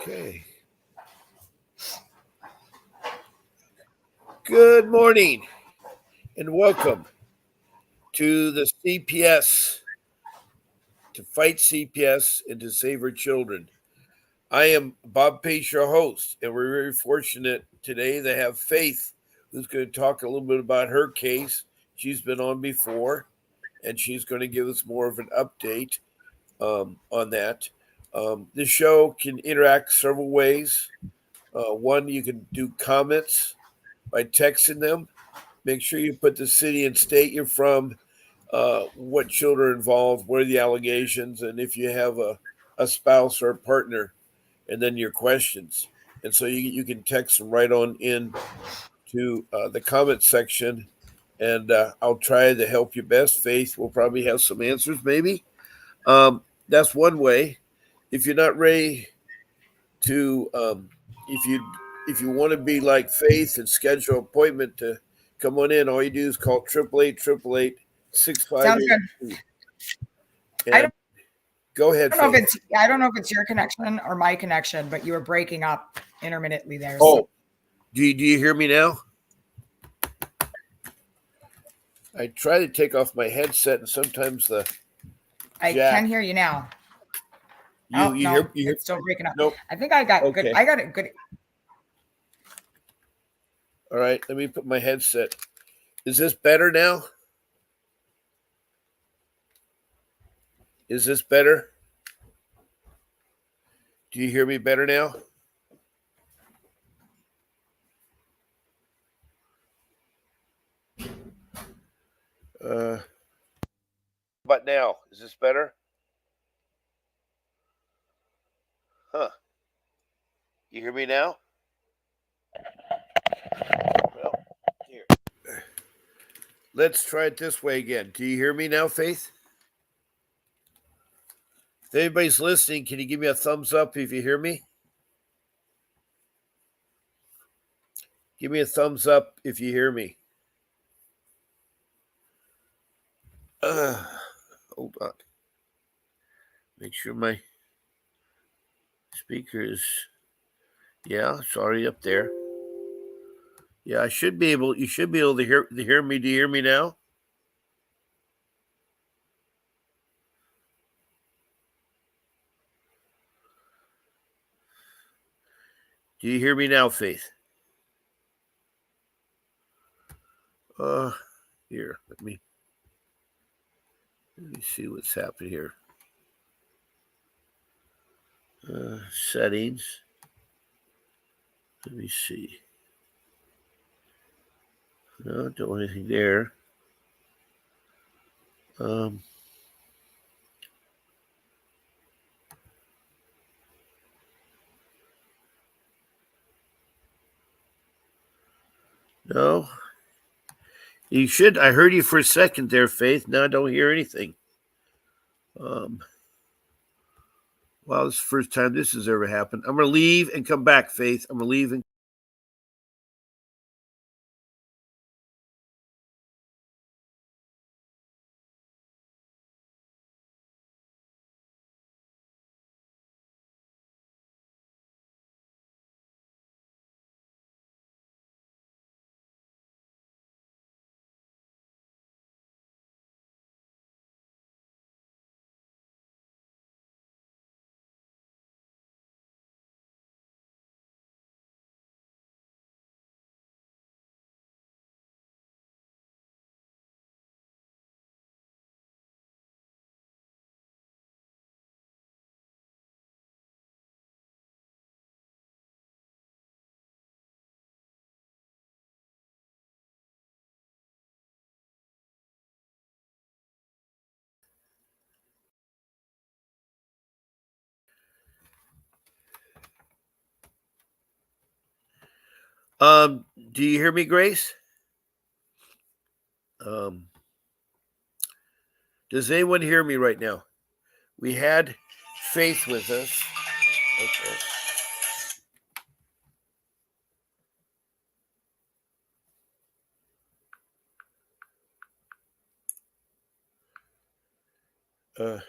Okay. Good morning and welcome to the CPS, to fight CPS and to save our children. I am Bob Pace, your host, and we're very fortunate today to have Faith, who's going to talk a little bit about her case. She's been on before, and she's going to give us more of an update on that. This show can interact several ways. One, you can do comments by texting them. Make sure you put the city and state you're from, what children are involved, what are the allegations, and if you have a spouse or a partner, and then your questions. And so you can text them right on in to the comment section, and I'll try to help you best. Faith will probably have some answers, maybe. That's one way. If you're not ready to, if you want to be like Faith and schedule an appointment to come on in, all you do is call 888-888-6582. I don't Go ahead, know if Faith. I don't know if it's your connection or my connection, but you were breaking up intermittently there. Oh, do you hear me now? I try to take off my headset, and sometimes I can hear you now. You hear? It's still breaking up. Nope. I think I got Okay. good. I got it good. All right, let me put my headset. Is this better now? Is this better? Do you hear me better now? But now, is this better? Huh. You hear me now? Well, here. Let's try it this way again. Do you hear me now, Faith? If anybody's listening, can you give me a thumbs up if you hear me? Give me a thumbs up if you hear me. Hold on. Make sure my speaker is, yeah, it's already up there. Yeah, you should be able to hear me. Do you hear me now? Do you hear me now, Faith? Here, let me see what's happening here. Settings. Let me see. No, don't want anything there. No. You should. I heard you for a second there, Faith. Now I don't hear anything. Wow, this is the first time this has ever happened. I'm going to leave and come back, Faith. I'm going to leave and do you hear me, Grace? Does anyone hear me right now? We had Faith with us. Okay.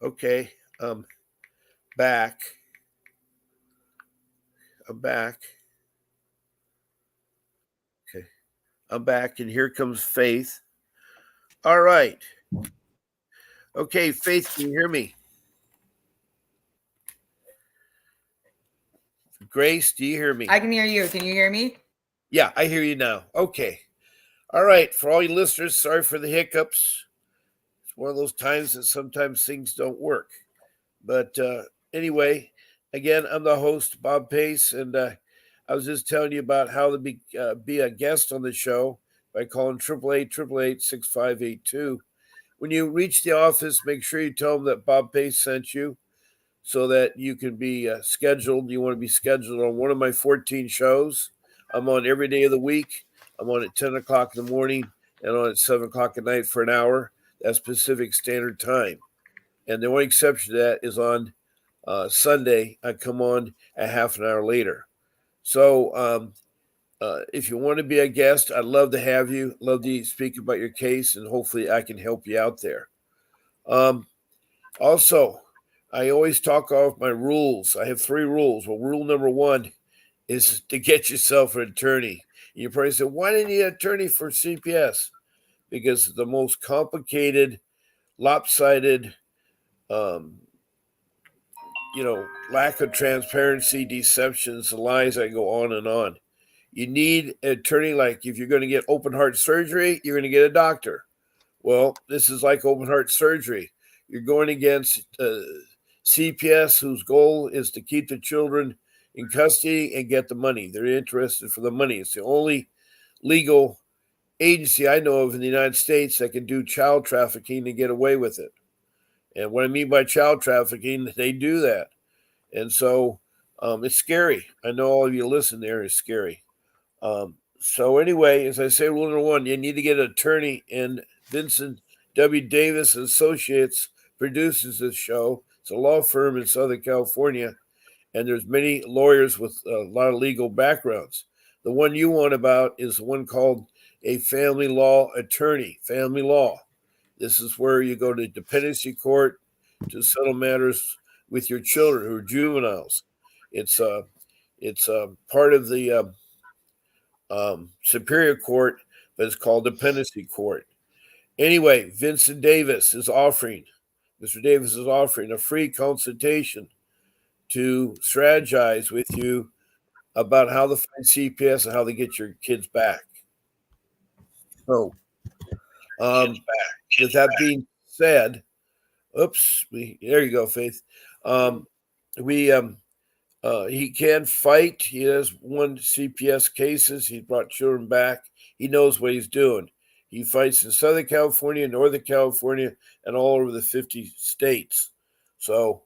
Okay, back. I'm back. Okay, I'm back, and here comes Faith. All right. Okay, Faith, can you hear me? Grace, do you hear me? I can hear you. Can you hear me? Yeah, I hear you now. Okay. All right. For all you listeners, sorry for the hiccups. It's one of those times that sometimes things don't work. But anyway, again, I'm the host, Bob Pace, and I was just telling you about how to be a guest on the show by calling 888-888-6582. When you reach the office, make sure you tell them that Bob Pace sent you so that you can be scheduled. You want to be scheduled on one of my 14 shows. I'm on every day of the week. I'm on at 10 o'clock in the morning and on at 7 o'clock at night for an hour. That's Pacific Standard Time. And the only exception to that is on Sunday. I come on a half an hour later. So if you want to be a guest, I'd love to have you. Love to speak about your case, and hopefully I can help you out there. Also, I always talk off my rules. I have 3 rules. Well, rule number 1 is to get yourself an attorney. You probably say, why do you need an attorney for CPS? Because the most complicated, lopsided, lack of transparency, deceptions, lies that go on and on. You need an attorney. Like if you're going to get open heart surgery, you're going to get a doctor. Well, this is like open heart surgery. You're going against CPS, whose goal is to keep the children in custody and get the money. They're interested for the money. It's the only legal agency I know of in the United States that can do child trafficking and get away with it. And what I mean by child trafficking, they do that. And so it's scary. I know all of you listen there is scary. So anyway, as I say, rule number 1, you need to get an attorney, and Vincent W. Davis Associates produces this show. It's a law firm in Southern California, and there's many lawyers with a lot of legal backgrounds. The one you want about is the one called a family law attorney, family law. This is where you go to dependency court to settle matters with your children who are juveniles. It's part of the Superior Court, but it's called Dependency Court. Anyway, Mr. Davis is offering a free consultation to strategize with you about how to find CPS and how to get your kids back. So, with that being said, there you go, Faith. He can fight. He has won CPS cases. He brought children back. He knows what he's doing. He fights in Southern California, Northern California, and all over the 50 states. So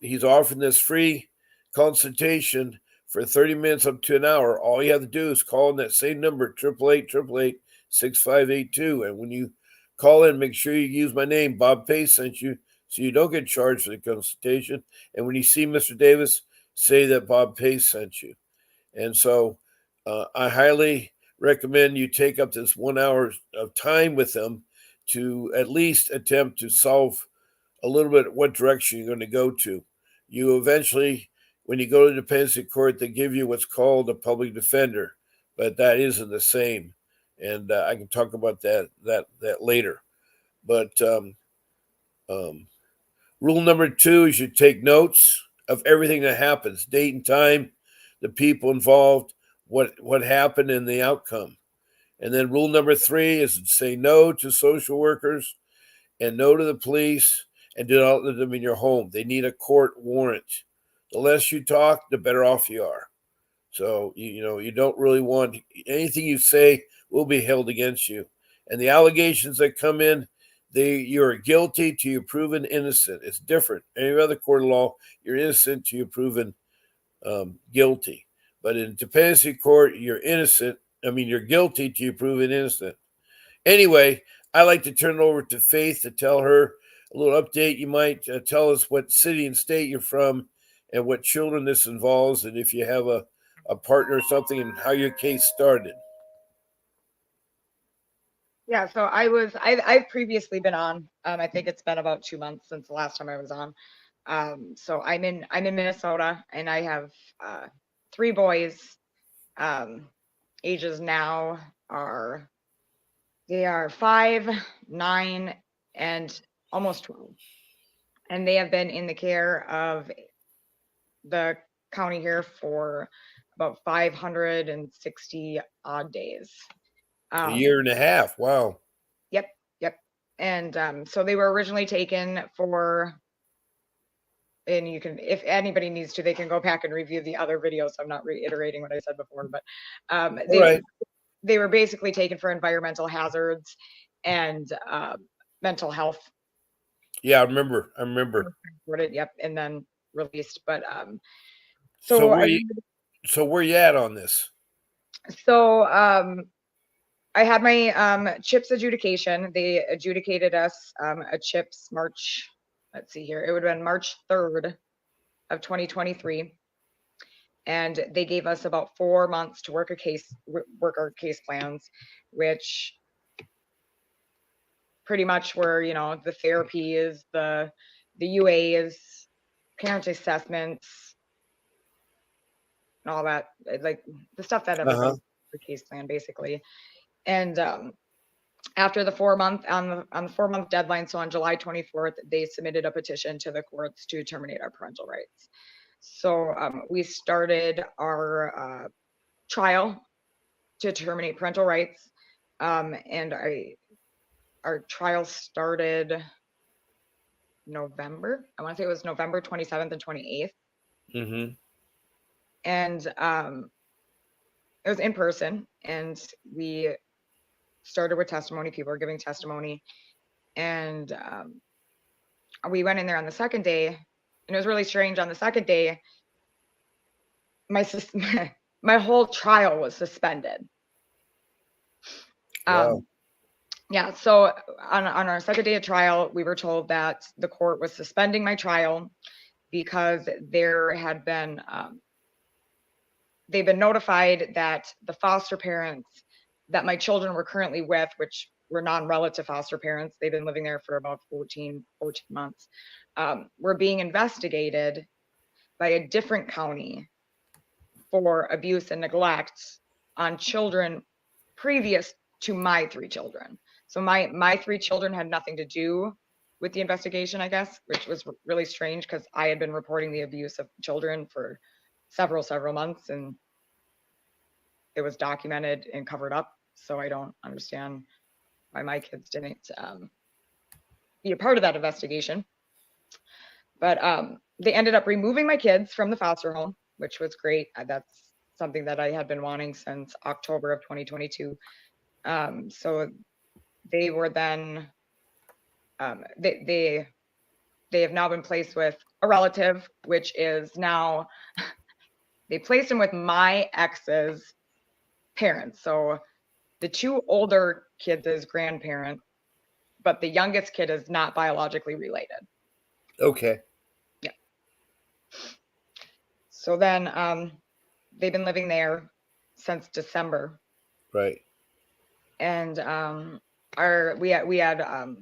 he's offering this free consultation for 30 minutes up to an hour. All you have to do is call in that same number, 888-888-6582. And when you call in, make sure you use my name. Bob Pace sent you, so you don't get charged for the consultation. And when you see Mr. Davis, say that Bob Pace sent you. And so I highly recommend you take up this 1 hour of time with them to at least attempt to solve a little bit what direction you're going to go to. You eventually, when you go to the dependency court, they give you what's called a public defender, but that isn't the same. And I can talk about that later. But rule number 2 is you take notes of everything that happens, date and time, the people involved, what happened, and the outcome. And then rule number 3 is to say no to social workers and no to the police, and do not let them in your home. They need a court warrant. The less you talk, the better off you are. So, you don't really want anything you say will be held against you. And the allegations that come in, you're guilty till you're proven innocent. It's different. Any other court of law, you're innocent till you're proven guilty. But in dependency court, you're guilty till you're proven innocent. Anyway, I like to turn it over to Faith to tell her a little update. You might tell us what city and state you're from and what children this involves, and if you have a partner or something, and how your case started. Yeah, so I've previously been on. I think it's been about 2 months since the last time I was on. So I'm in Minnesota, and I have 3 boys. Ages now are they are 5, 9, and almost 12, and they have been in the care of the county here for about 560 odd days. A year and a half. Wow. Yep, yep. And so they were originally taken for, and you can, if anybody needs to, they can go back and review the other videos. I'm not reiterating what I said before, but All they right. they were basically taken for environmental hazards and mental health. Yeah, I remember. Yep, and then released. But So so where I you so where you at on this? so I had my CHIPS adjudication. They adjudicated us a CHIPS March. Let's see here. It would have been March 3rd of 2023, and they gave us about 4 months to work our case plans, which pretty much were, the therapies, the UAs, parent assessments, and all that, like the stuff that everybody the case plan basically. And after the 4 month on the 4 month deadline, so on July 24th, they submitted a petition to the courts to terminate our parental rights. So we started our trial to terminate parental rights, and our trial started November. I want to say it was November 27th and 28th. Mm-hmm. And it was in person, and we started with testimony. People were giving testimony, and we went in there on the second day, and it was really strange. On the second day, my my whole trial was suspended. Wow. Yeah, so on our second day of trial, we were told that the court was suspending my trial because there had been they've been notified that the foster parents that my children were currently with, which were non-relative foster parents, they've been living there for about 14 months, were being investigated by a different county for abuse and neglect on children previous to my 3 children. So my 3 children had nothing to do with the investigation, I guess, which was really strange because I had been reporting the abuse of children for several months, and it was documented and covered up. So I don't understand why my kids didn't be a part of that investigation. But they ended up removing my kids from the foster home, which was great. That's something that I had been wanting since October of 2022. So they were then they have now been placed with a relative, which is now they placed them with my ex's parents. So the 2 older kids is grandparent, but the youngest kid is not biologically related. Okay. Yeah. So then they've been living there since December. Right. And we had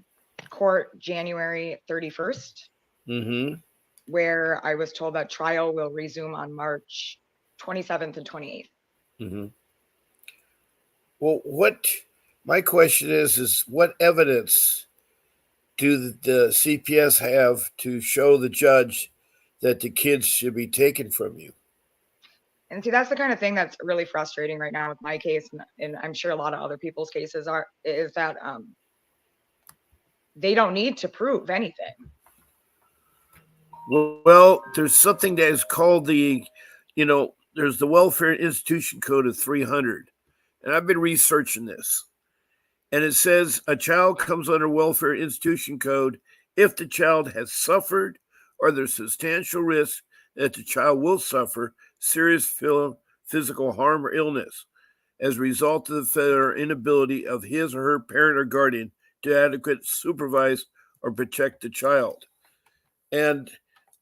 court January 31st, Mm-hmm. where I was told that trial will resume on March 27th and 28th. Mm-hmm. Well, my question is what evidence do the CPS have to show the judge that the kids should be taken from you? And see, that's the kind of thing that's really frustrating right now with my case, and I'm sure a lot of other people's cases is that they don't need to prove anything. Well, there's something that is called there's the Welfare Institution Code of 300. And I've been researching this. And it says a child comes under Welfare Institution Code if the child has suffered or there's substantial risk that the child will suffer serious physical harm or illness as a result of the failure or inability of his or her parent or guardian to adequately supervise or protect the child. And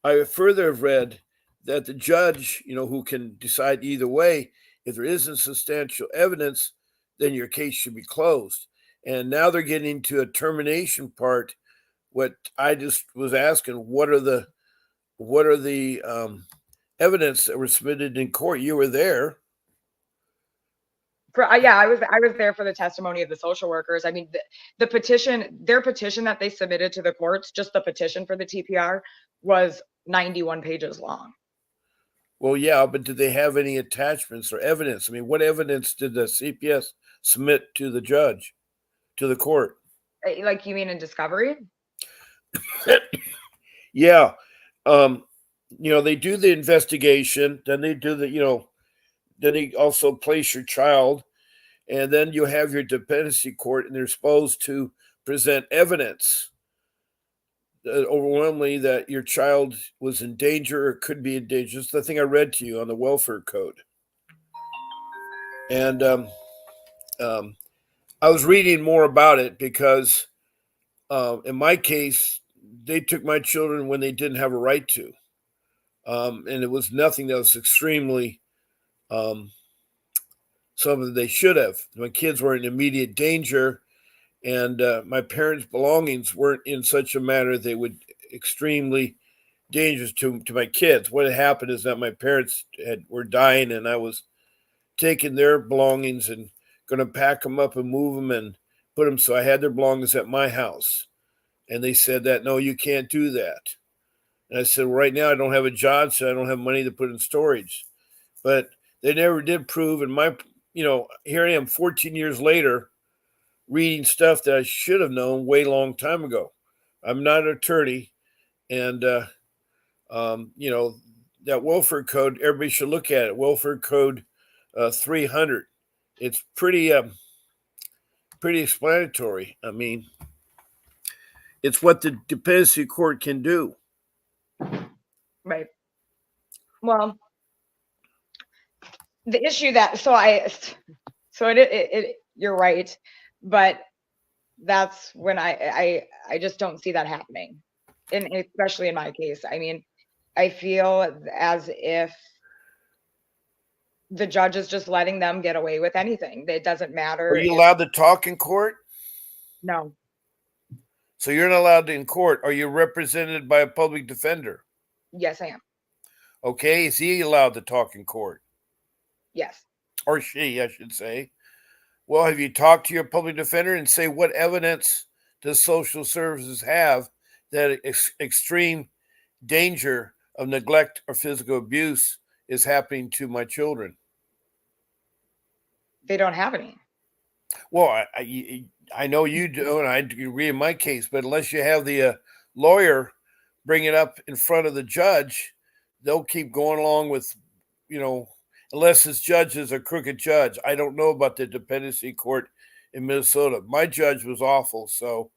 I further have read that the judge, who can decide either way, if there isn't substantial evidence, then your case should be closed. and now they're getting to a termination part. What I just was asking, what are the evidence that were submitted in court? You were there. Yeah, I was there for the testimony of the social workers. I mean, the petition, their petition that they submitted to the courts, just the petition for the TPR was 91 pages long. Well, yeah, but did they have any attachments or evidence? I mean, what evidence did the CPS submit to the judge, to the court? Like, you mean in discovery? Yeah. They do the investigation, then they do then they also place your child, and then you have your dependency court, and they're supposed to present evidence overwhelmingly that your child was in danger or could be in danger. It's the thing I read to you on the welfare code. And I was reading more about it because in my case, they took my children when they didn't have a right to. And it was nothing that was extremely something they should have. My kids were in immediate danger, and my parents' belongings weren't in such a manner they would extremely dangerous to my kids. What had happened is that my parents were dying, and I was taking their belongings and going to pack them up and move them and put them. So I had their belongings at my house, and they said that no, you can't do that. And I said, well, right now I don't have a job, so I don't have money to put in storage. But they never did prove. And here I am 14 years later reading stuff that I should have known way long time ago. I'm not an attorney. And, that welfare code, everybody should look at it. Welfare code 300. It's pretty explanatory. I mean, it's what the dependency court can do. Right. Well, the issue that you're right, but that's when I just don't see that happening, and especially in my case. I mean, I feel as if the judge is just letting them get away with anything. It doesn't matter. Are you allowed to talk in court? No. So you're not allowed to in court. Are you represented by a public defender? Yes, I am. Okay. Is he allowed to talk in court? Yes. Or she, I should say. Well, have you talked to your public defender and say what evidence does social services have that extreme danger of neglect or physical abuse is happening to my children? They don't have any. Well, I know you do, and I agree in my case, but unless you have the lawyer bring it up in front of the judge, they'll keep going along with, unless this judge is a crooked judge. I don't know about the dependency court in Minnesota. My judge was awful, so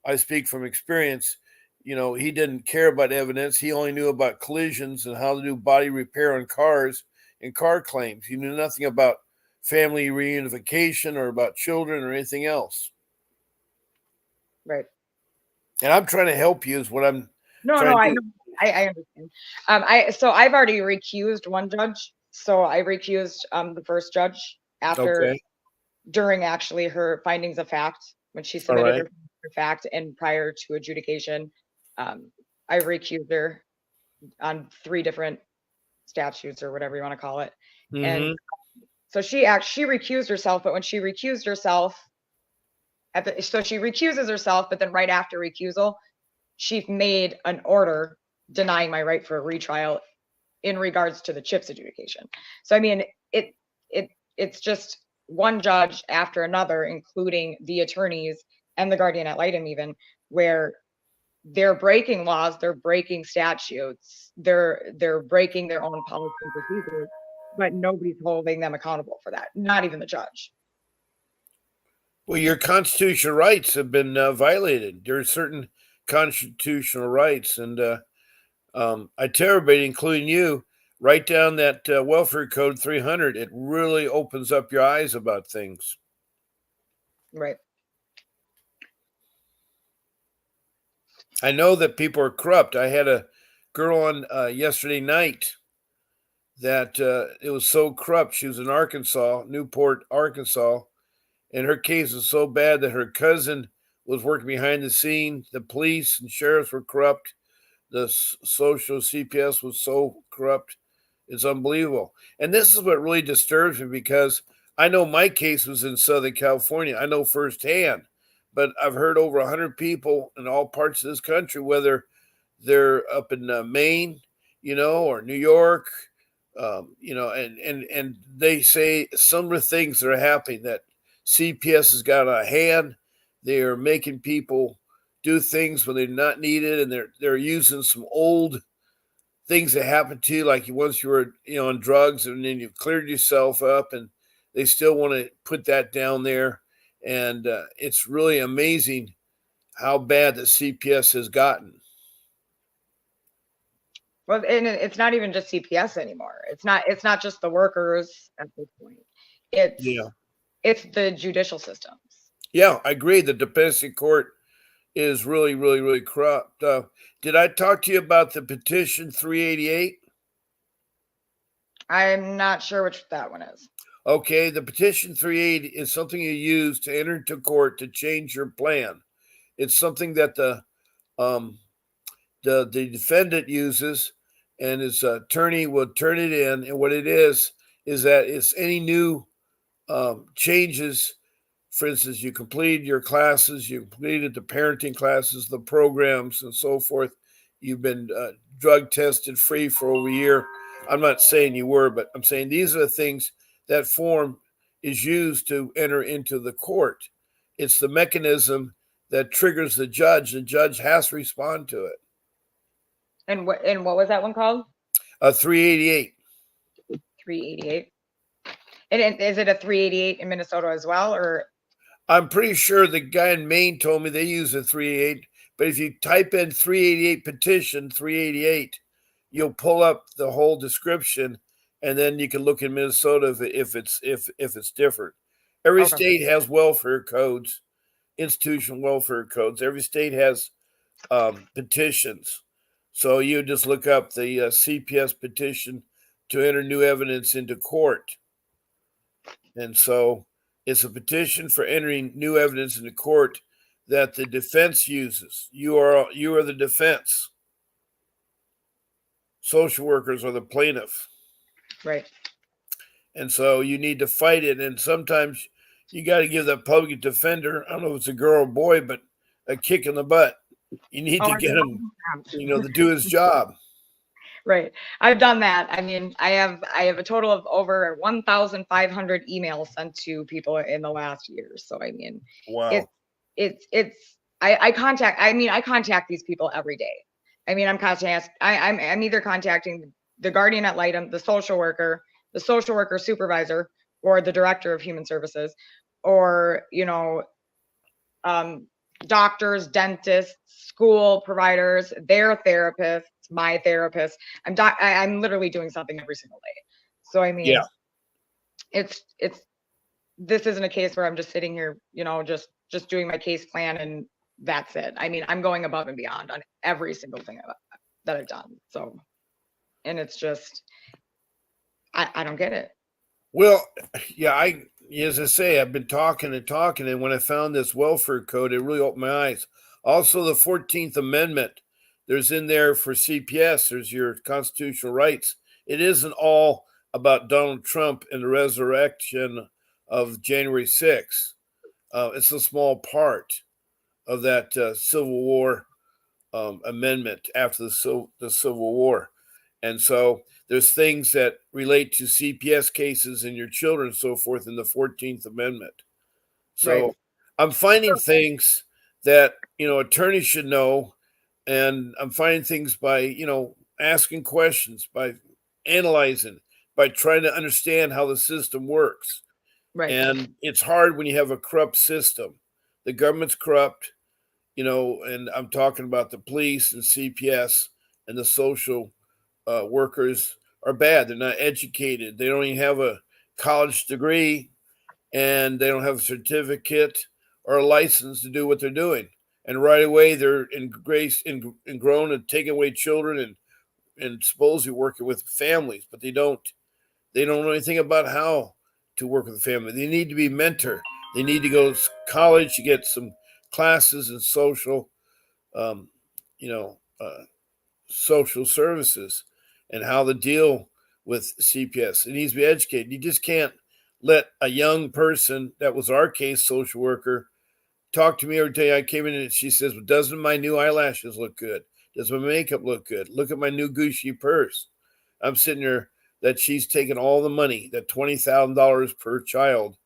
I speak from experience. He didn't care about evidence. He only knew about collisions and how to do body repair on cars and car claims. He knew nothing about family reunification or about children or anything else. Right. And I'm trying to help you is what I'm I understand. So I've already recused one judge. So I recused the first judge during actually her findings of fact, when she submitted her fact and prior to adjudication. I recused her on 3 different statutes or whatever you want to call it. Mm-hmm. And so she recused herself, but when she recused herself, so she recuses herself, but then right after recusal, she made an order denying my right for a retrial in regards to the CHIPS adjudication. So I mean, it's just one judge after another, including the attorneys and the guardian ad litem, even, where they're breaking laws, they're breaking statutes, they're breaking their own policies and procedures, but nobody's holding them accountable for that, not even the judge. Well, your constitutional rights have been violated. There are certain constitutional rights, and I tell everybody, including you, write down that welfare code 300. It really opens up your eyes about things. Right. I know that people are corrupt. I had a girl on yesterday night that it was so corrupt. She was in Arkansas, Newport, Arkansas, And her case was so bad that her cousin was working behind the scene. The police and sheriffs were corrupt. The social CPS was so corrupt. It's unbelievable. And this is what really disturbs me, because I know my case was in Southern California. I know firsthand, but I've heard over 100 people in all parts of this country, whether they're up in Maine, or New York, and they say some of the things that are happening, that CPS has got a hand. They are making people do things when they're not needed, and they're using some old things that happened to you, like once you were on drugs, and then you cleared yourself up, and they still want to put that down there. And it's really amazing how bad the CPS has gotten. Well, and it's not even just CPS anymore. It's not just the workers at this point. It's the judicial systems. Yeah, I agree. The dependency court is really, really, really corrupt. Did I talk to you about the petition 388? I'm not sure which that one is. Okay, the petition 380 is something you use to enter into court to change your plan. It's something that the defendant uses, and his attorney will turn it in. And what it is that it's any new changes. For instance, you completed your classes, you completed the parenting classes, the programs, and so forth. You've been drug tested free for over a year. I'm not saying you were, but I'm saying these are the things that form is used to enter into the court. It's the mechanism that triggers the judge. The judge has to respond to it. And what was that one called? 388. 388. And is it a 388 in Minnesota as well, or? I'm pretty sure the guy in Maine told me they use a 388, but if you type in 388 petition 388, you'll pull up the whole description, and then you can look in Minnesota if it's different. Every state has welfare codes, institutional welfare codes. Every state has petitions. So you just look up the CPS petition to enter new evidence into court. And so it's a petition for entering new evidence into court that the defense uses. You are the defense. Social workers are the plaintiff. Right. And so you need to fight it. And sometimes you got to give that public defender, I don't know if it's a girl or boy, but a kick in the butt. You need to get him, to do his job. Right. I've done that. I mean, I have a total of over 1,500 emails sent to people in the last year. So I mean, wow. I contact these people every day. I mean, I'm either contacting the guardian ad litem, the social worker supervisor, or the director of human services, or doctors, dentists, school providers, their therapists, my therapist. I'm literally doing something every single day. So I mean, it's this isn't a case where I'm just sitting here, just doing my case plan and that's it. I mean, I'm going above and beyond on every single thing that I've done. So, and it's just, I don't get it. Well, yeah, as I say, I've been talking, and when I found this welfare code, it really opened my eyes. Also, the 14th Amendment, there's in there for CPS, there's your constitutional rights. It isn't all about Donald Trump and the resurrection of January 6th. It's a small part of that Civil War amendment after the Civil War. And so there's things that relate to CPS cases and your children and so forth in the 14th Amendment. So right. I'm finding things that, attorneys should know. And I'm finding things by, asking questions, by analyzing, by trying to understand how the system works. Right. And it's hard when you have a corrupt system. The government's corrupt, and I'm talking about the police and CPS and the social workers are bad. They're not educated. They don't even have a college degree, and they don't have a certificate or a license to do what they're doing. And right away, they're grown and taking away children and supposedly working with families, but they don't know anything about how to work with a family. They need to be mentored. They need to go to college to get some classes in social, um, you know, social services and how to deal with CPS. It needs to be educated. You just can't let a young person, that was our case, social worker, talk to me every day. I came in and she says, well, doesn't my new eyelashes look good? Does my makeup look good? Look at my new Gucci purse. I'm sitting there that she's taken all the money, that $20,000 per child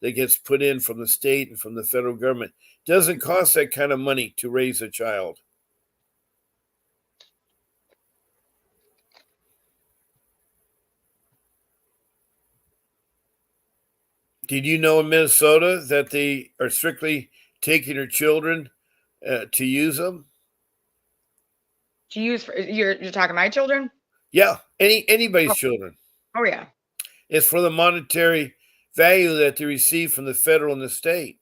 that gets put in from the state and from the federal government. Doesn't cost that kind of money to raise a child. Did you know in Minnesota that they are strictly taking their children to use them? To use for you're talking my children? Yeah, anybody's Oh, children. oh yeah. It's for the monetary value that they receive from the federal and the state.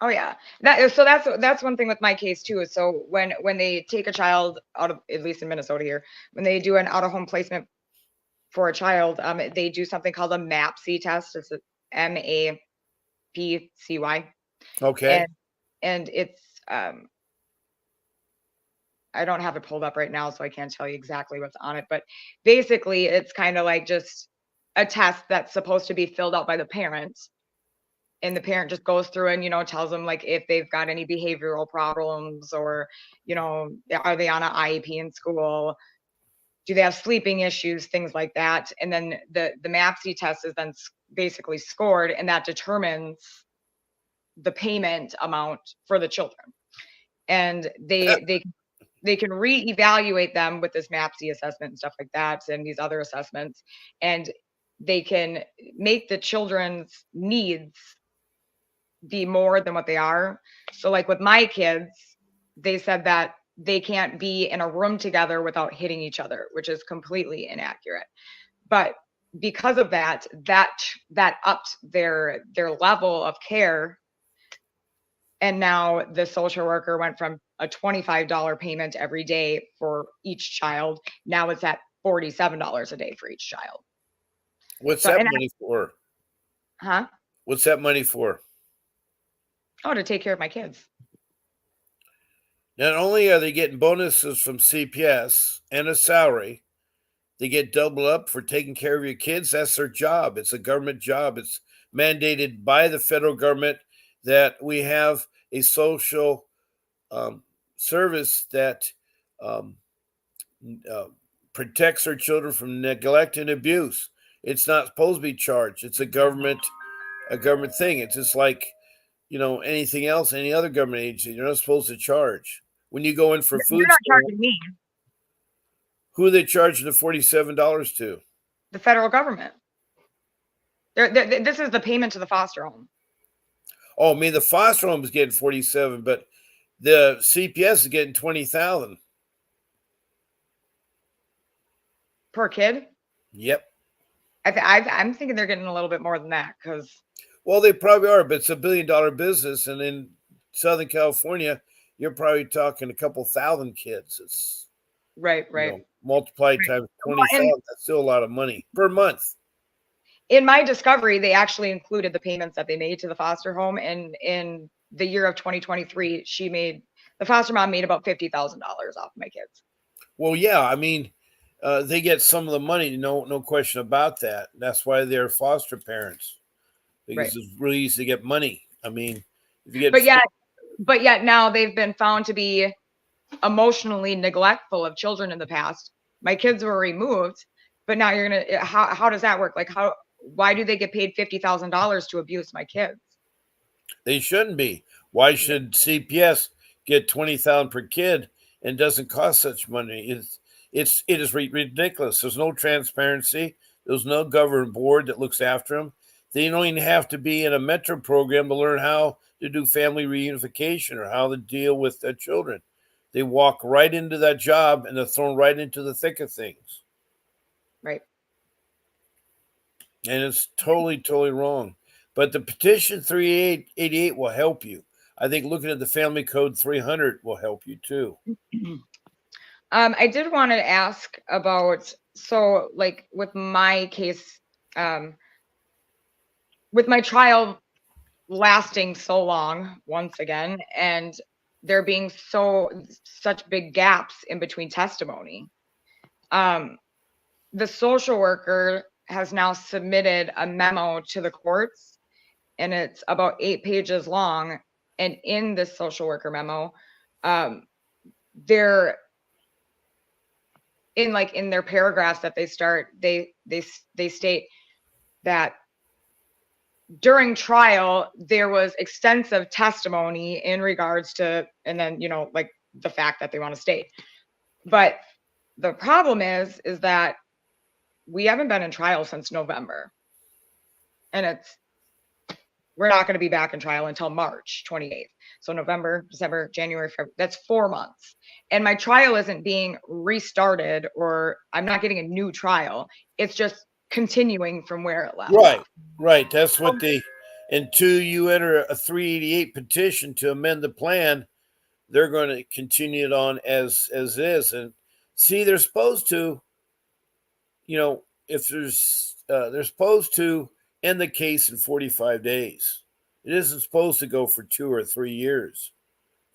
Oh yeah. That's one thing with my case too. Is so when they take a child out of, at least in Minnesota here, when they do an out of home placement for a child, they do something called a MAPC test. It's a MAPCY, Okay. and it's I don't have it pulled up right now, so I can't tell you exactly what's on it. But basically, it's kind of like just a test that's supposed to be filled out by the parents, and the parent just goes through and tells them like if they've got any behavioral problems, or are they on an IEP in school, do they have sleeping issues, things like that. And then the MAPC test is then basically scored, and that determines the payment amount for the children. And they can reevaluate them with this MAPC assessment and stuff like that, and these other assessments, and they can make the children's needs be more than what they are. So like with my kids, they said that they can't be in a room together without hitting each other, which is completely inaccurate. But because of that upped their level of care. And now the social worker went from a $25 payment every day for each child. Now it's at $47 a day for each child. What's So, that and money for? huh? What's that money for? Oh, to take care of my kids. Not only are they getting bonuses from CPS and a salary, they get double up for taking care of your kids. That's their job. It's a government job. It's mandated by the federal government that we have a social service that um, uh, protects our children from neglect and abuse. It's not supposed to be charged. It's a government thing. It's just like anything else, any other government agency. You're not supposed to charge when you go in for They're food not stamps. charging me. Who are they charging the $47 to? The federal government. This is the payment to the foster home. Oh, I mean the foster home is getting 47, but the CPS is getting 20,000 Per kid. Yep. I'm thinking they're getting a little bit more than that, because. Well, they probably are, but it's $1 billion business, and in Southern California, you're probably talking a couple thousand kids. It's Right. multiplied times Well, 20,000. That's still a lot of money per month. in my discovery, they actually included the payments that they made to the foster home, and in the year of 2023, the foster mom made about $50,000 off my kids. Well, yeah, I mean, they get some of the money, no question about that. That's why they're foster parents, because Right. it's really easy to get money. I mean, if you get But yet now they've been found to be emotionally neglectful of children in the past. My kids were removed, but now you're gonna how does that work? Like why do they get paid $50,000 to abuse my kids? they shouldn't be. Why should CPS get 20,000 per kid and doesn't cost such money? It is ridiculous. There's no transparency. There's no government board that looks after them. They don't even have to be in a metro program to learn how to do family reunification or how to deal with their children. They walk right into that job and they're thrown right into the thick of things. Right. And it's totally wrong. But the petition 3888 will help you. I think looking at the family code 300 will help you too. I did want to ask about, so like with my case, with my trial lasting so long once again, and there being such big gaps in between testimony. The social worker has now submitted a memo to the courts, and it's about 8 pages long. And in this social worker memo, they're in their paragraphs that they start, they state that during trial there was extensive testimony in regards to, and then like the fact that they want to state. But the problem is that we haven't been in trial since November, and we're not going to be back in trial until March 28th. So November, December, January, February, that's 4 months. And my trial isn't being restarted, or I'm not getting a new trial. It's just continuing from where it left. Right. That's what until you enter a 388 petition to amend the plan, they're going to continue it on as is. And see, they're supposed to, if they're supposed to end the case in 45 days. It isn't supposed to go for 2 or 3 years.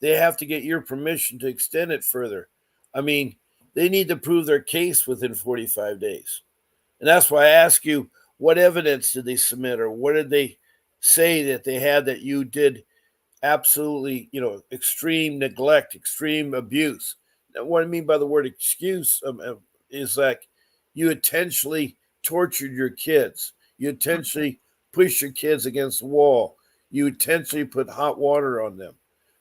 They have to get your permission to extend it further. I mean, they need to prove their case within 45 days. And that's why I ask you, what evidence did they submit, or what did they say that they had that you did absolutely, extreme neglect, extreme abuse? Now, what I mean by the word excuse is like you intentionally tortured your kids. You intentionally pushed your kids against the wall. You intentionally put hot water on them.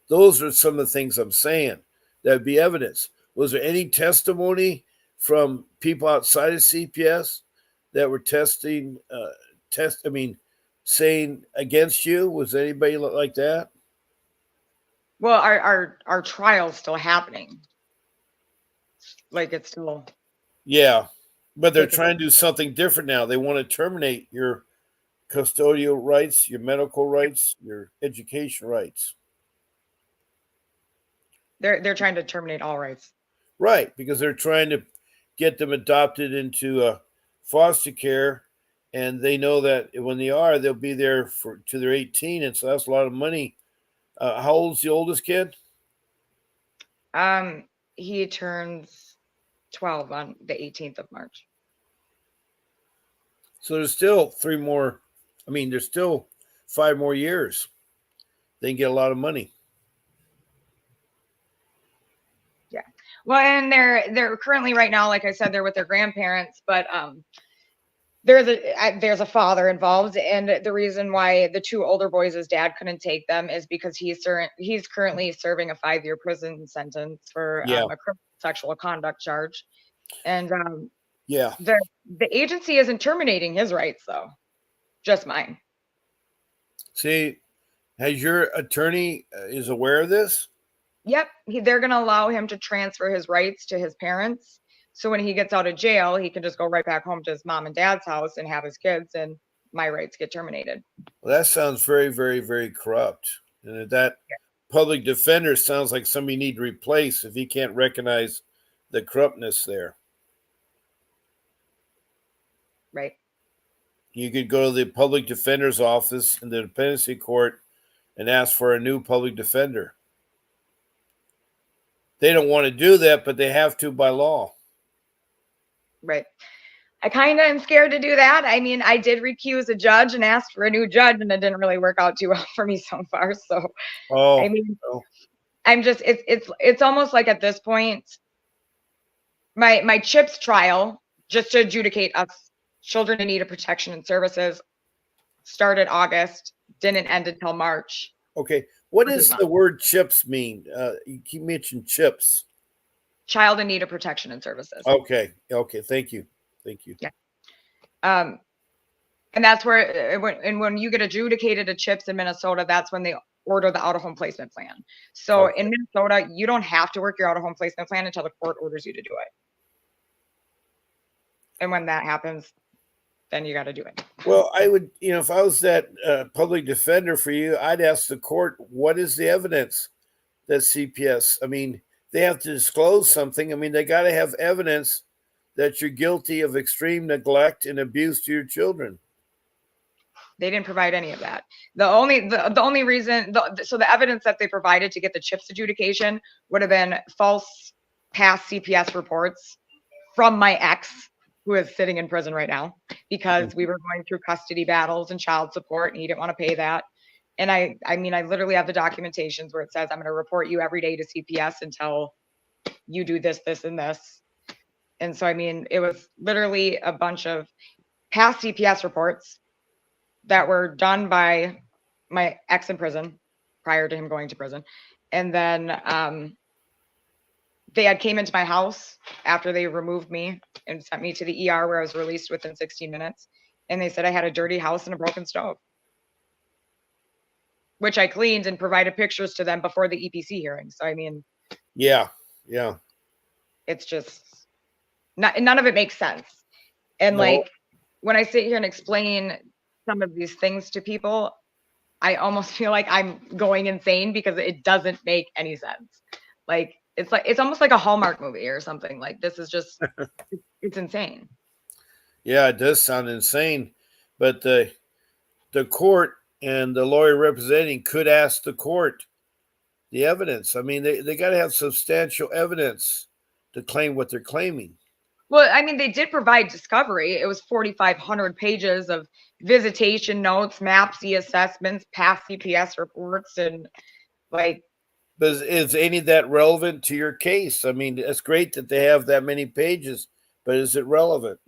Those are some of the things I'm saying. That would be evidence. Was there any testimony from people outside of CPS that were saying against you? Was anybody like that? Well, our trial's still happening. Like, it's still. Yeah, but they're trying to do something different now. They want to terminate your custodial rights, your medical rights, your education rights. They're trying to terminate all rights. Right, because they're trying to get them adopted into foster care, and they know that when they'll be there to their 18, and so that's a lot of money. How old's the oldest kid? He turns 12 on the 18th of March. So there's still 3 more. There's still 5 more years. They can get a lot of money. Yeah. Well, and they're currently right now, like I said, they're with their grandparents, but there's a father involved, and the reason why the 2 older boys' dad couldn't take them is because he's currently serving a 5-year prison sentence for a criminal sexual conduct charge, and the agency isn't terminating his rights though, just mine. See, has your attorney is aware of this? Yep, they're going to allow him to transfer his rights to his parents. So when he gets out of jail, he can just go right back home to his mom and dad's house and have his kids, and my rights get terminated. Well, that sounds very, very, very corrupt. And that public defender sounds like somebody you need to replace if he can't recognize the corruptness there. Right. You could go to the public defender's office in the dependency court and ask for a new public defender. They don't want to do that, but they have to by law. Right. I kind of am scared to do that. I mean, I did recuse a judge and ask for a new judge, and it didn't really work out too well for me so far. So, I'm just, it's almost like at this point, my CHIPS trial, just to adjudicate us children in need of protection and services, started August, didn't end until March. Okay. What does the word CHIPS mean? You keep mentioning CHIPS. Child in need of protection and services. Okay. Thank you. Yeah. And that's where, when you get adjudicated a CHIPS in Minnesota, that's when they order the out-of-home placement plan. So in Minnesota, you don't have to work your out-of-home placement plan until the court orders you to do it. And when that happens, then you got to do it. Well, I would, if I was that public defender for you, I'd ask the court, what is the evidence that CPS, they have to disclose something. They got to have evidence that you're guilty of extreme neglect and abuse to your children. They didn't provide any of that. The only reason, so the evidence that they provided to get the CHIPS adjudication would have been false past CPS reports from my ex, who is sitting in prison right now, because we were going through custody battles and child support, and he didn't want to pay that. And I mean, I literally have the documentations where it says I'm going to report you every day to CPS until you do this, this, and this. And so, I mean, it was literally a bunch of past CPS reports that were done by my ex in prison prior to him going to prison. And then they had came into my house after they removed me and sent me to the ER, where I was released within 16 minutes. And they said I had a dirty house and a broken stove, which I cleaned and provided pictures to them before the EPC hearing. So, I mean, yeah, it's just none of it makes sense. And no. like, when I sit here and explain some of these things to people, I almost feel like I'm going insane because it doesn't make any sense. Like, it's almost like a Hallmark movie or something. Like, this is just, it's insane. Yeah, it does sound insane, but the court and the lawyer representing could ask the court the evidence. I mean, they got to have substantial evidence to claim what they're claiming. Well, I mean, they did provide discovery. It was 4,500 pages of visitation notes, maps, assessments, past CPS reports, and like. But is any of that relevant to your case? I mean, it's great that they have that many pages, but is it relevant?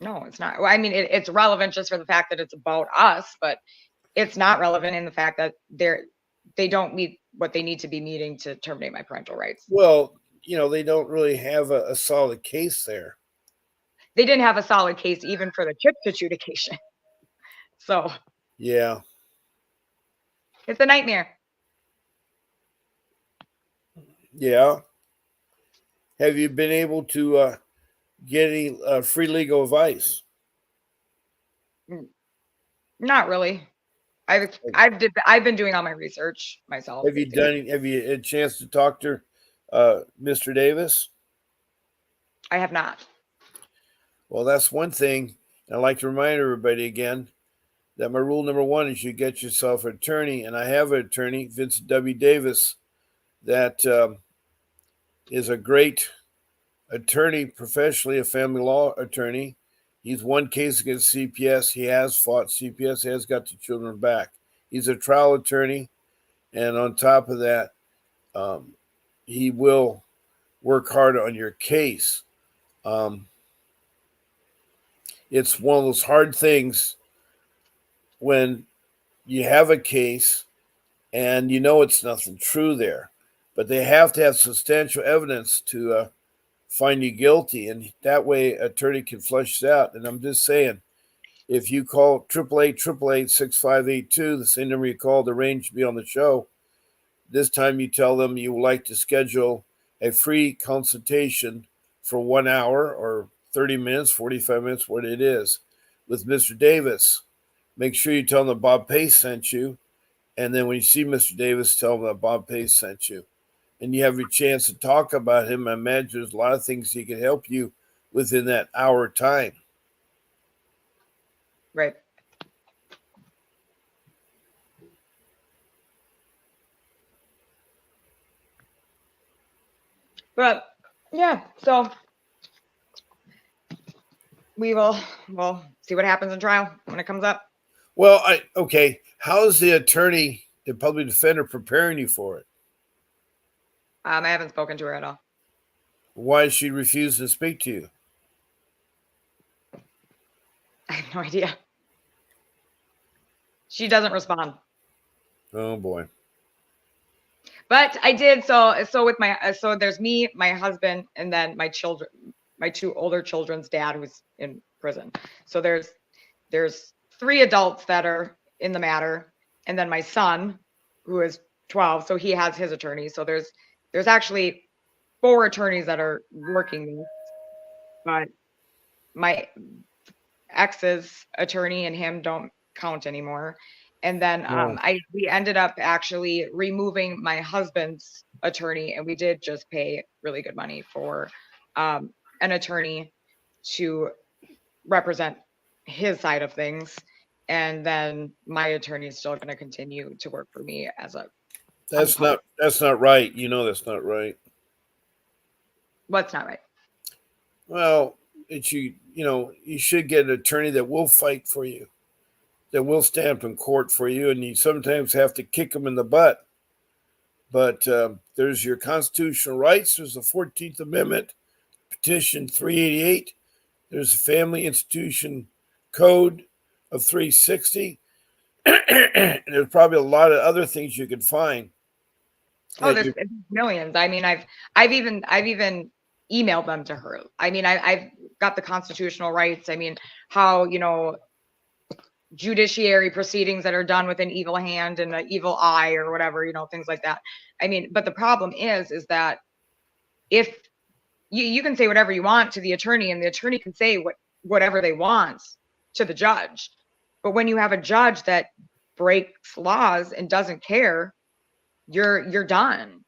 No, it's not. Well, I mean, it's relevant just for the fact that it's about us, but it's not relevant in the fact that they don't meet what they need to be meeting to terminate my parental rights. Well, they don't really have a solid case there. They didn't have a solid case even for the CHIPS adjudication. So yeah, it's a nightmare. Yeah. Have you been able to get any free legal advice? Not really. I've been doing all my research myself. Have you had a chance to talk to Mr. Davis? I have not. Well, that's one thing. I'd like to remind everybody again that my rule number one is you get yourself an attorney, and I have an attorney, Vincent W. Davis, that is a great attorney, professionally a family law attorney. He's won case against CPS. He has fought CPS. He has got the children back. He's a trial attorney, and on top of that, he will work hard on your case. It's one of those hard things when you have a case and it's nothing true there, but they have to have substantial evidence to find you guilty, and that way attorney can flush it out. And I'm just saying, if you call 888-888-6582, the same number you called, arrange to be on the show, this time you tell them you would like to schedule a free consultation for 1 hour or 30 minutes, 45 minutes, what it is, with Mr. Davis. Make sure you tell them that Bob Pace sent you. And then when you see Mr. Davis, tell them that Bob Pace sent you. And you have your chance to talk about him. I imagine there's a lot of things he can help you within that hour time. Right. But yeah, so we'll see what happens in trial when it comes up. Well, okay. How's the attorney, the public defender, preparing you for it? I haven't spoken to her at all. Why did she refuse to speak to you? I have no idea. She doesn't respond. Oh boy. But I did so with my so there's me, my husband, and then my children, my two older children's dad who's in prison. So there's 3 adults that are in the matter, and then my son, who is 12, so he has his attorney. So there's actually 4 attorneys that are working this, but my ex's attorney and him don't count anymore. And then we ended up actually removing my husband's attorney, and we did just pay really good money for an attorney to represent his side of things. And then my attorney is still going to continue to work for me as a. That's not right. You know that's not right. What's not right? Well, it's you should get an attorney that will fight for you, that will stand up in court for you, and you sometimes have to kick them in the butt. But there's your constitutional rights. There's the 14th Amendment, Petition 388. There's the Family Institution Code of 360. And there's probably a lot of other things you can find. Oh, there's millions. I mean, I've even emailed them to her. I mean, I've got the constitutional rights. I mean, how, judiciary proceedings that are done with an evil hand and an evil eye or whatever, things like that. I mean, but the problem is that if you can say whatever you want to the attorney, and the attorney can say whatever they want to the judge. But when you have a judge that breaks laws and doesn't care, you're done.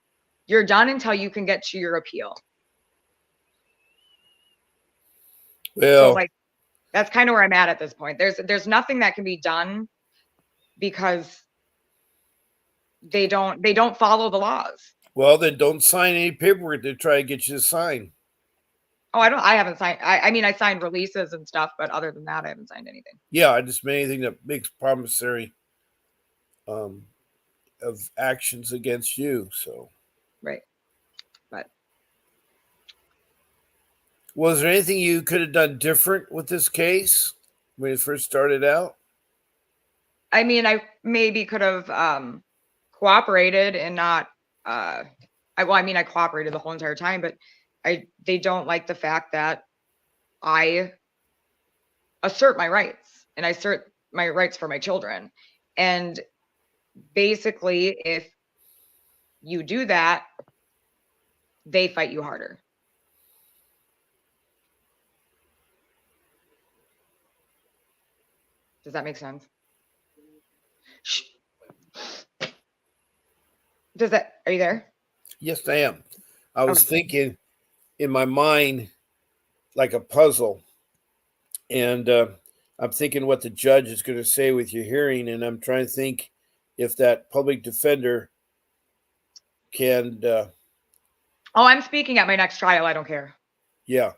You're done until you can get to your appeal. Well, so that's kind of where I'm at this point. There's nothing that can be done because they don't follow the laws. Well, then don't sign any paperwork to try to get you to sign. Oh, I haven't signed. I mean, I signed releases and stuff, but other than that, I haven't signed anything. Yeah, I just made anything that makes promissory of actions against you. So right, but was there anything you could have done different with this case when it first started out? I mean, I maybe could have cooperated and not. I cooperated the whole entire time, but they don't like the fact that I assert my rights, and I assert my rights for my children. And basically, if you do that, they fight you harder. Does that make sense? Are you there? Yes, I am. I was thinking in my mind like a puzzle, and I'm thinking what the judge is going to say with your hearing, and I'm trying to think if that public defender can. I'm speaking at my next trial. I don't care. Yeah,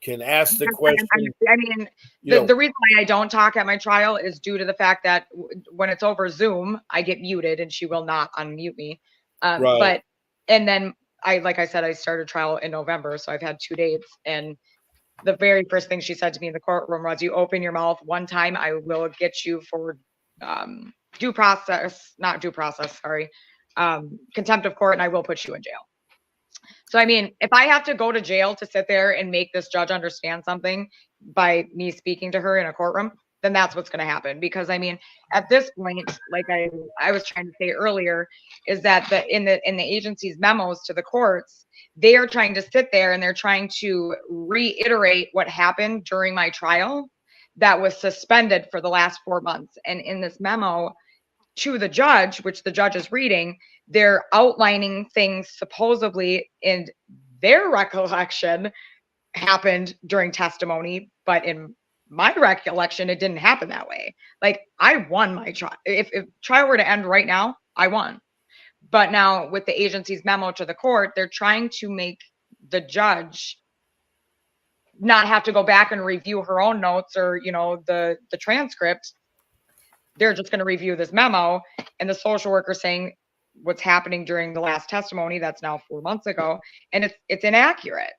can ask the question. I mean, the reason why I don't talk at my trial is due to the fact that when it's over Zoom, I get muted and she will not unmute me. Right. And then like I said, I started trial in November, so I've had 2 dates. And the very first thing she said to me in the courtroom was, "You open your mouth one time, I will get you for contempt of court, and I will put you in jail." So, I mean, if I have to go to jail to sit there and make this judge understand something by me speaking to her in a courtroom, then that's what's going to happen. Because, I mean, at this point, like I was trying to say earlier, is that in the agency's memos to the courts, they are trying to sit there and they're trying to reiterate what happened during my trial that was suspended for the last 4 months. And in this memo to the judge, which the judge is reading, they're outlining things supposedly in their recollection happened during testimony, but in my recollection, it didn't happen that way. Like, I won my trial. If trial were to end right now, I won. But now with the agency's memo to the court, they're trying to make the judge not have to go back and review her own notes or, the transcript. They're just going to review this memo, and the social worker saying what's happening during the last testimony that's now 4 months ago, and it's inaccurate.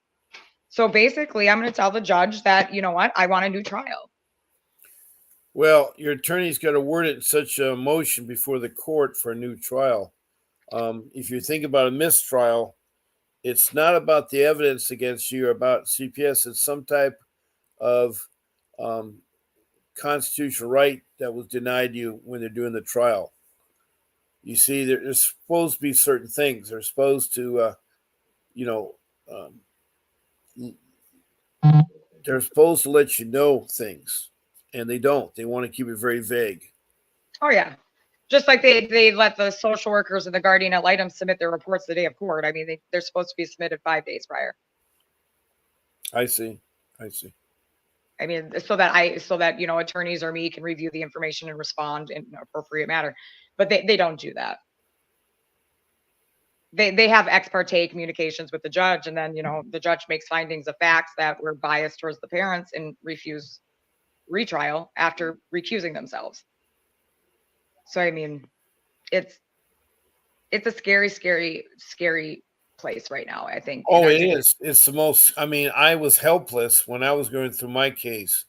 So basically, I'm going to tell the judge that, you know what, I want a new trial. Well, your attorney's got to word it in such a motion before the court for a new trial. If you think about a mistrial, it's not about the evidence against you or about CPS. It's some type of constitutional right that was denied you when they're doing the trial. You see, there's supposed to be certain things. They're supposed to, they're supposed to let you know things, and they don't. They want to keep it very vague. Oh, yeah. Just like they let the social workers and the guardian ad litem submit their reports the day of court. I mean, they're supposed to be submitted 5 days prior. I see. I mean, so that, you know, attorneys or me can review the information and respond in an appropriate manner. But they don't do that. They have ex parte communications with the judge, and then, you know, the judge makes findings of facts that were biased towards the parents and refuse retrial after recusing themselves. So I mean, it's a scary, scary, scary place right now, I think. Oh, it is. It's the most. I mean, I was helpless when I was going through my case,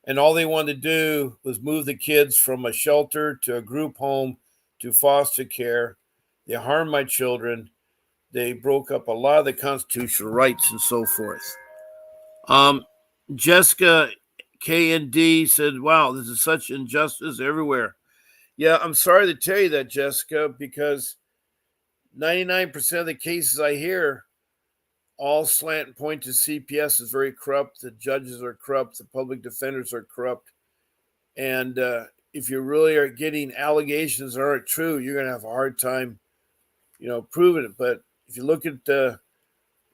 and all they wanted to do was move the kids from a shelter to a group home to foster care. They harmed my children. They broke up a lot of the constitutional rights and so forth. Jessica K&D said, "Wow, this is such injustice everywhere." Yeah, I'm sorry to tell you that, Jessica, because 99% of the cases I hear all slant and point to CPS is very corrupt. The judges are corrupt. The public defenders are corrupt. And if you really are getting allegations that aren't true, you're going to have a hard time, you know, proving it. But if you look at,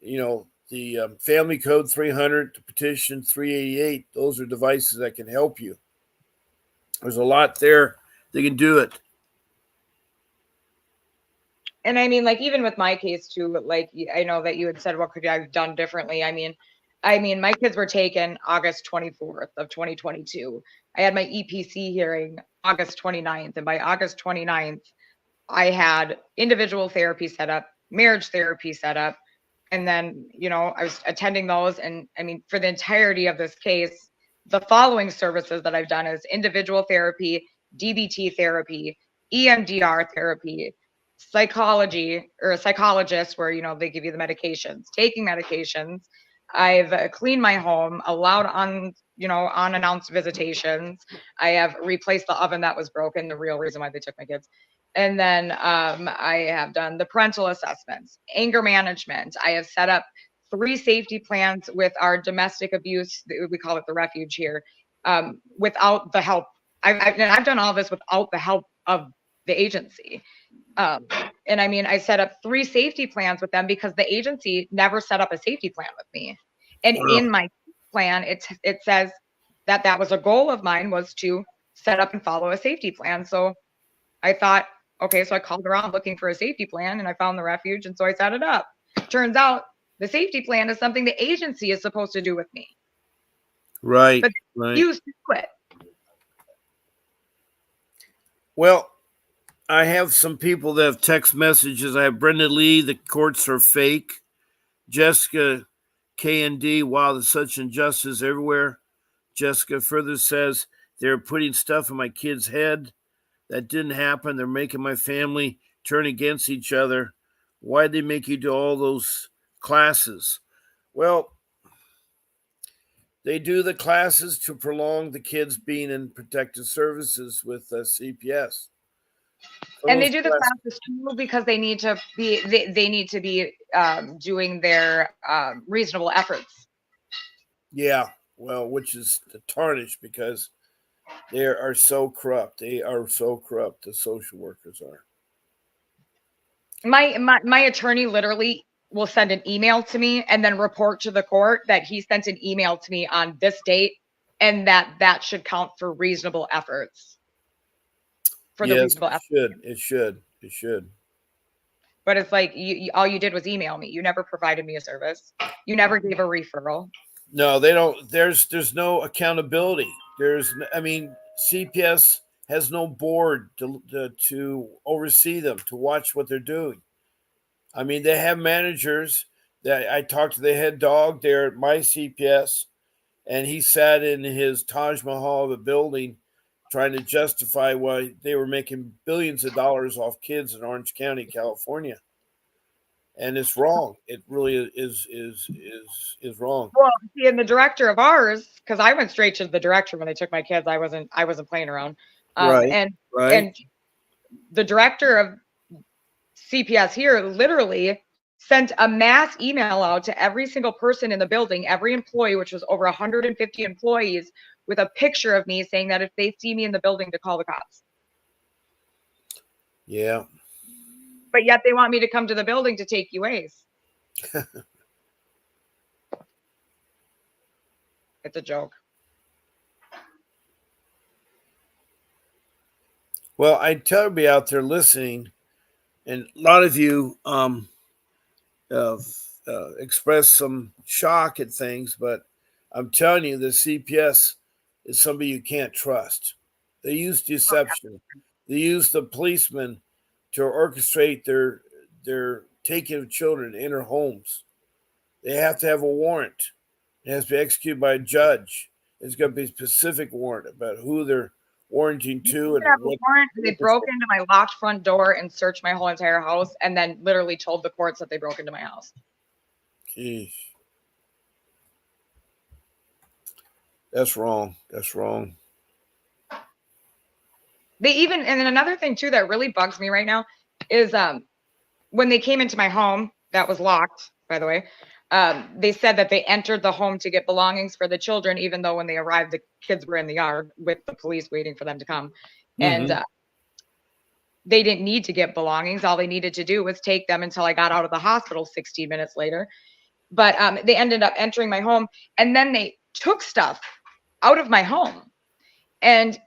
you know, the Family Code 300, the Petition 388, those are devices that can help you. There's a lot there. They can do it. And I mean, like, even with my case too, like, I know that you had said, what could I have done differently? I mean, my kids were taken August 24th of 2022. I had my EPC hearing August 29th. And by August 29th, I had individual therapy set up, marriage therapy set up. And then, you know, I was attending those. And I mean, for the entirety of this case, the following services that I've done is individual therapy, DBT therapy, EMDR therapy, psychology, or a psychologist where, you know, they give you the medications, taking medications. I've cleaned my home, allowed unannounced visitations. I have replaced the oven that was broken, the real reason why they took my kids. And then I have done the parental assessments, anger management. I have set up 3 safety plans with our domestic abuse, we call it the refuge here, without the help. I've done all this without the help of the agency. And I mean, I set up 3 safety plans with them because the agency never set up a safety plan with me. And in my plan, it says that was a goal of mine, was to set up and follow a safety plan. So I thought, okay, so I called around looking for a safety plan and I found the refuge. And so I set it up. Turns out the safety plan is something the agency is supposed to do with me. Right. But right. you used to do it. Well, I have some people that have text messages. I have Brenda Lee, the courts are fake. Jessica K&D, wow, there's such injustice everywhere. Jessica further says, they're putting stuff in my kid's head. That didn't happen. They're making my family turn against each other. Why'd they make you do all those classes? Well, they do the classes to prolong the kids being in protective services with CPS. So and they do the classes too because they need to be doing their reasonable efforts. Yeah, well, which is tarnished because they are so corrupt. They are so corrupt. The social workers are. My attorney literally will send an email to me and then report to the court that he sent an email to me on this date, and that should count for reasonable efforts. For the reasonable efforts. It should. But it's like all you did was email me. You never provided me a service. You never gave a referral. No, they don't. There's no accountability. CPS has no board to oversee them, to watch what they're doing. I mean, they have managers that I talked to the head dog there at my CPS, and he sat in his Taj Mahal of a building trying to justify why they were making billions of dollars off kids in Orange County, California. And it's wrong. It really is wrong. Well, see, and the director of ours, because I went straight to the director when they took my kids. I wasn't playing around. And the director of CPS here literally sent a mass email out to every single person in the building, every employee, which was over 150 employees, with a picture of me saying that if they see me in the building, to call the cops. Yeah. But yet they want me to come to the building to take UAs. It's a joke. Well, I tell everybody out there listening, and a lot of you uh, expressed some shock at things, but I'm telling you, the CPS is somebody you can't trust. They use deception. They use the policemen to orchestrate their taking of children in their homes. They have to have a warrant. It has to be executed by a judge. It's got to be a specific warrant about who they're warranting You to could and have a what. warrant. They broke into my locked front door and searched my whole entire house, and then literally told the courts that they broke into my house. Geez. That's wrong. That's wrong. They even, and then another thing too that really bugs me right now is when they came into my home that was locked, by the way. They said that they entered the home to get belongings for the children, even though when they arrived, the kids were in the yard with the police waiting for them to come. And Mm-hmm. they didn't need to get belongings. All they needed to do was take them until I got out of the hospital 16 minutes later. But they ended up entering my home, and then they took stuff out of my home. And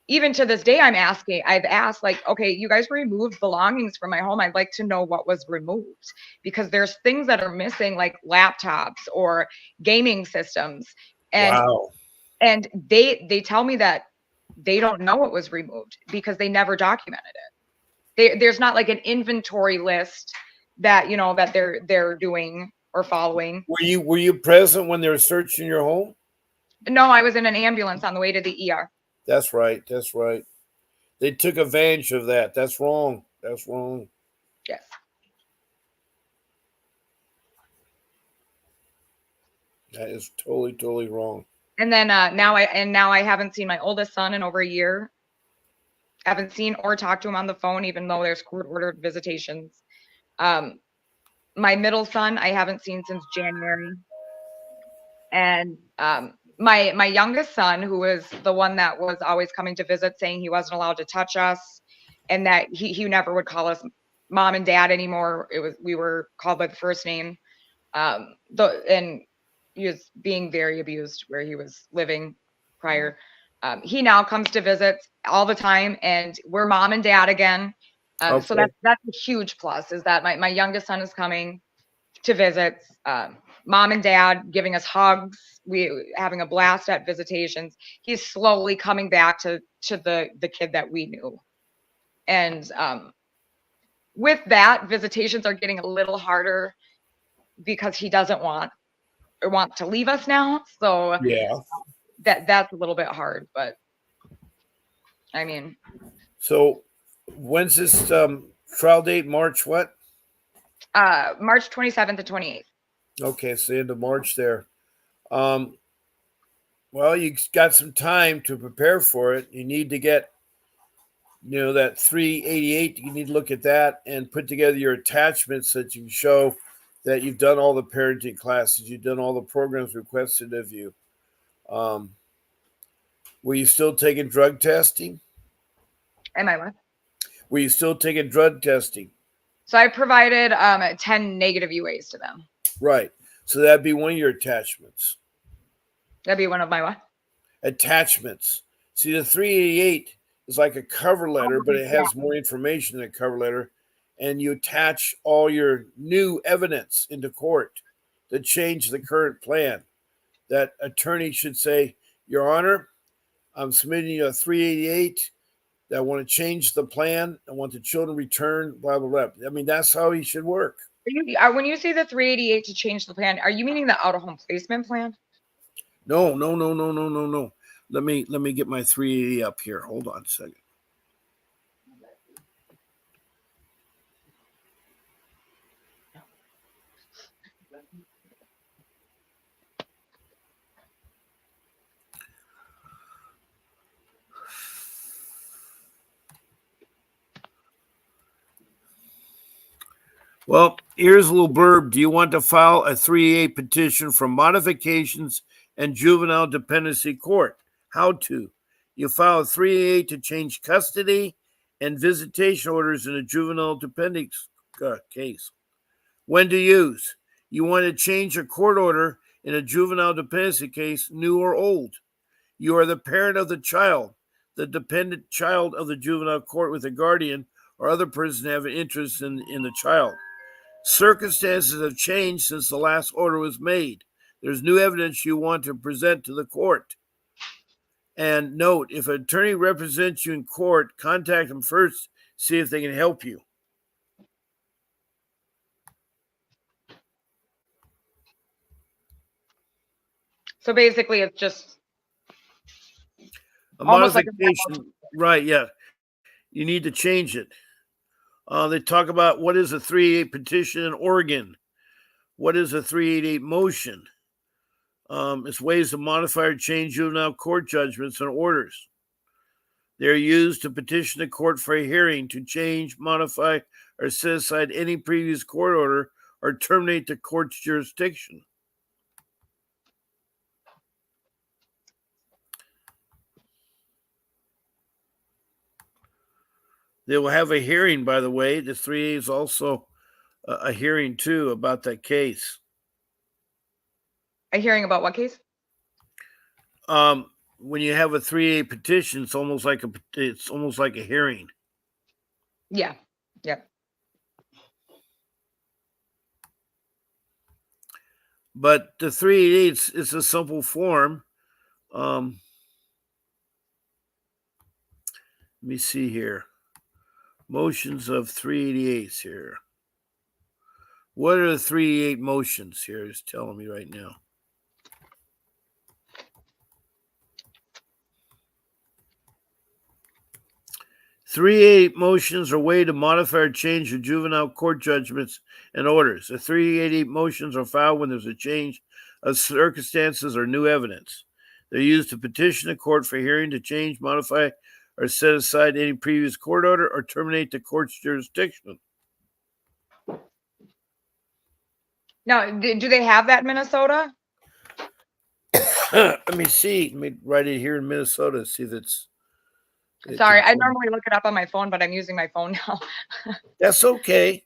even to this day, I've asked, like, okay, you guys removed belongings from my home. I'd like to know what was removed, because there's things that are missing, like laptops or gaming systems. And Wow. and they tell me that they don't know what was removed because they never documented it. There's not like an inventory list that that they're doing or following. Were you present when they were searching your home? No, I was in an ambulance on the way to the ER. That's right. That's right. They took advantage of that. That's wrong. That's wrong. Yes. That is totally, totally wrong. And then now I haven't seen my oldest son in over a year. Haven't seen or talked to him on the phone, even though there's court ordered visitations. My middle son I haven't seen since January. And my youngest son, who was the one that was always coming to visit, saying he wasn't allowed to touch us, and that he never would call us mom and dad anymore. We were called by the first name. And he was being very abused where he was living prior. He now comes to visit all the time, and we're mom and dad again. So Okay. that's a huge plus, is that my youngest son is coming to visit. Mom and dad giving us hugs. We having a blast at visitations. He's slowly coming back to the kid that we knew. And with that, visitations are getting a little harder because he doesn't want to leave us now. So Yeah. that's a little bit hard, but I mean, So when's this trial date? March what? March 27th to 28th. Okay, it's the end of March there. Um, well, you got some time to prepare for it. You need to get, that 388. You need to look at that and put together your attachments so that you can show that you've done all the parenting classes, you've done all the programs requested of you. Um, were you still taking drug testing? Am I what? Were you still taking drug testing? So I provided 10 negative UAs to them. Right. So that'd be one of your attachments. That'd be one of my what? Attachments. See, the 388 is like a cover letter, but it has more information than a cover letter. And you attach all your new evidence into court to change the current plan. That attorney should say, Your Honor, I'm submitting you a 388. I want to change the plan. I want the children returned, blah, blah, blah. I mean, that's how he should work. When you say the 388 to change the plan, are you meaning the out-of-home placement plan? No. Let me get my 380 up here. Hold on a second. Well, here's a little blurb. Do you want to file a 388 petition for modifications and juvenile dependency court? How to? You file a 388 to change custody and visitation orders in a juvenile dependence case. When to use? You want to change a court order in a juvenile dependency case, new or old. You are the parent of the child. the dependent child of the juvenile court with a guardian or other person have an interest in the child. Circumstances have changed since the last order was made. There's new evidence you want to present to the court. And note, if an attorney represents you in court, contact them first, see if they can help you. So basically, it's just A almost like modification, right? Yeah, you need to change it. They talk about what is a 388 petition in Oregon. What is a 388 motion? It's ways to modify or change juvenile court judgments and orders. They're used to petition the court for a hearing to change, modify, or set aside any previous court order or terminate the court's jurisdiction. They will have a hearing, by the way. The 3A is also a hearing, too, about that case. a hearing about what case? When you have a 3A petition, it's almost like a hearing. Yeah. Yep. But the 388 is a simple form. Let me see here. Motions of 388s here. What are the 388 motions here? It's telling me right now. Three-eight motions are a way to modify or change the juvenile court judgments and orders. The 388 motions are filed when there's a change of circumstances or new evidence. They're used to petition the court for hearing to change, modify, or set aside any previous court order or terminate the court's jurisdiction. Now, do they have that in Minnesota? Let me see. Let me write it here in Minnesota. See if it's. Sorry, I normally look it up on my phone, but I'm using my phone now. That's okay.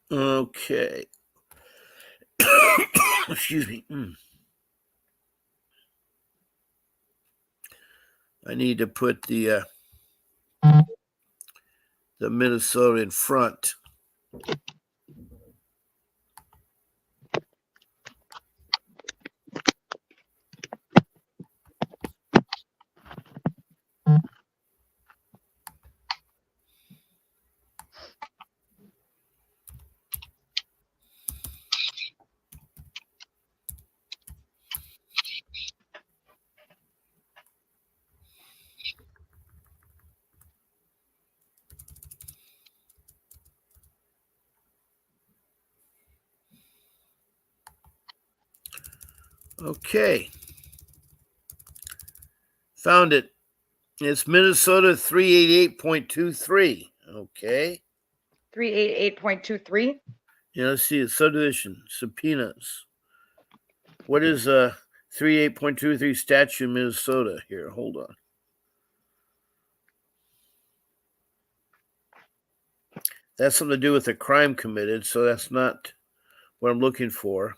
Okay. Excuse me. I need to put the Minnesota in front. Okay. Found it. It's Minnesota 388.23. Okay. 388.23. Yeah, let's see. Subdivision, subpoenas. What is 38.23 statute in Minnesota here? Hold on. That's something to do with a crime committed, so that's not what I'm looking for.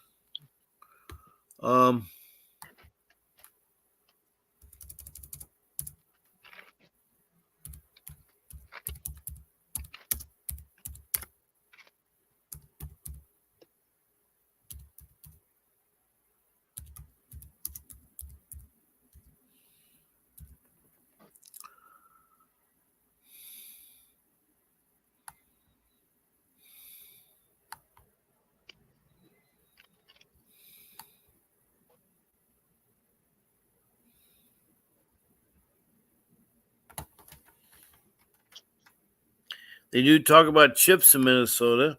They do talk about chips in Minnesota.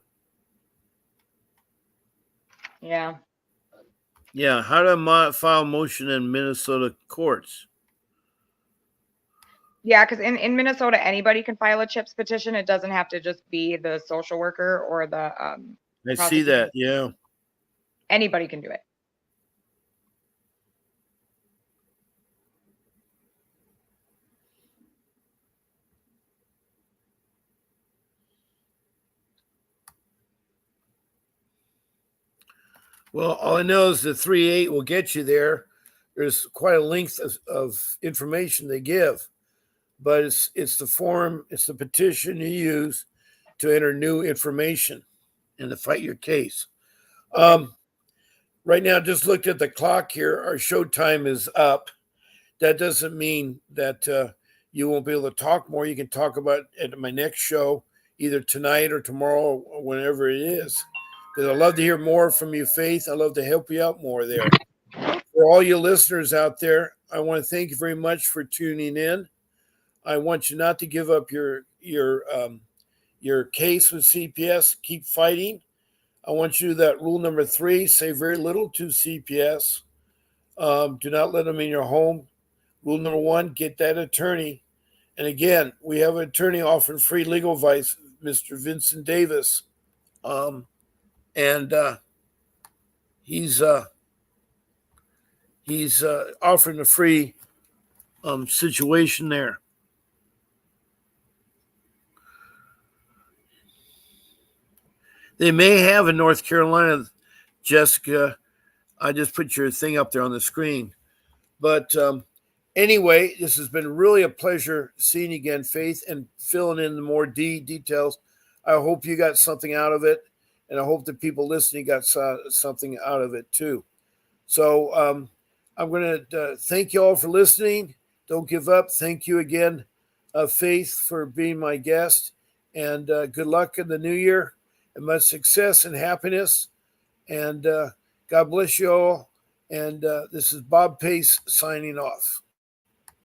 Yeah. Yeah, how to file motion in Minnesota courts? Yeah, because in Minnesota, anybody can file a CHIPS petition. It doesn't have to just be the social worker or the I see prosecutor. that. Yeah. Anybody can do it. Well, all I know is the 3.8 will get you there. There's quite a length of information they give, but it's the form, it's the petition you use to enter new information and to fight your case. Right now, just looked at the clock here. Our show time is up. That doesn't mean that you won't be able to talk more. You can talk about it at my next show, either tonight or tomorrow or whenever it is. Because I'd love to hear more from you, Faith. I'd love to help you out more there. For all you listeners out there, I want to thank you very much for tuning in. I want you not to give up your case with CPS. Keep fighting. I want you that rule number 3: say very little to CPS. Do not let them in your home. Rule number 1: get that attorney. And again, we have an attorney offering free legal advice, Mr. Vincent Davis, and he's offering a free situation there. They may have in North Carolina, Jessica. I just put your thing up there on the screen. But anyway, this has been really a pleasure seeing you again, Faith, and filling in the more details. I hope you got something out of it, and I hope the people listening got something out of it too. So I'm going to thank you all for listening. Don't give up. Thank you again, Faith, for being my guest, and good luck in the new year, and much success and happiness. And God bless you all. And this is Bob Pace signing off.